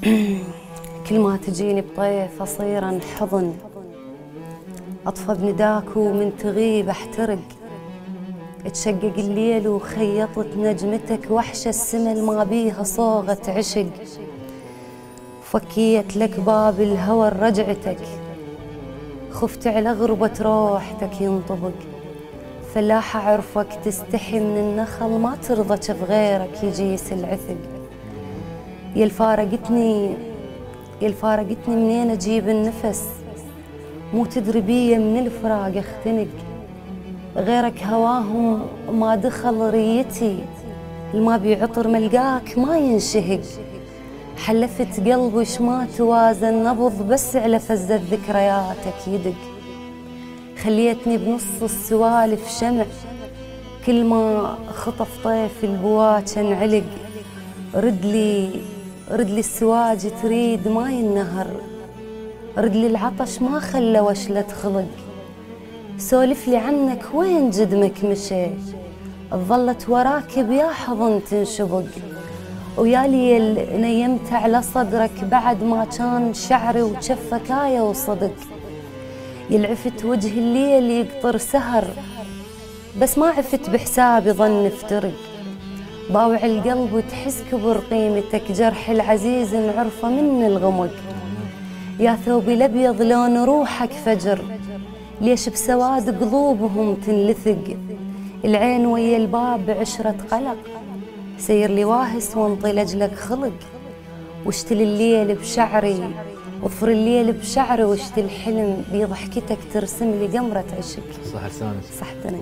كل ما تجيني بطيف أصير انحضن، أطفى بنداك ومن تغيب أحترق. تشقق الليل وخيطت نجمتك وحشة السما ما بيها صوغة عشق. فكيت لك باب الهوى رجعتك، خفت على غربة روحتك ينطبق. فلاحة عرفك تستحي من النخل ما ترضى في غيرك يجيس العثق. يا الفارقتني منين اجيب النفس، مو تدري بيا من الفراق اختنق. غيرك هواهم ما دخل ريتي، الما بيعطر ملقاك ما ينشهق. حلفت قلبي وش ما توازن نبض، بس على فزة ذكرياتك يدق. خليتني بنص السوالف شمع، كل ما خطف طيف البواج انعلق. ردلي السواج تريد ما ينهر، ردلي العطش ما خلى وشلة خلق. سولف لي عنك وين جدمك مشي، ظلت وراك بيا حضن تنشبق. ويا ليل نيمت على صدرك بعد ما كان شعري وجفك آية وصدق. يلعفت وجه الليل يقطر سهر، بس ما عفت بحسابي ظن افترق. ضاوع القلب وتحس كبر قيمتك، جرح العزيز انعرفه من الغمق. يا ثوبي الابيض لون روحك فجر، ليش بسواد قلوبهم تنلثق. العين ويا الباب عشرة قلق، سير لي واهس وانطي لاجلك خلق. واشتل الليل بشعري واظفر الليل بشعري، واشتل الحلم بضحكتك ترسم لي قمرة عشق. صح لسانك. صحتنا.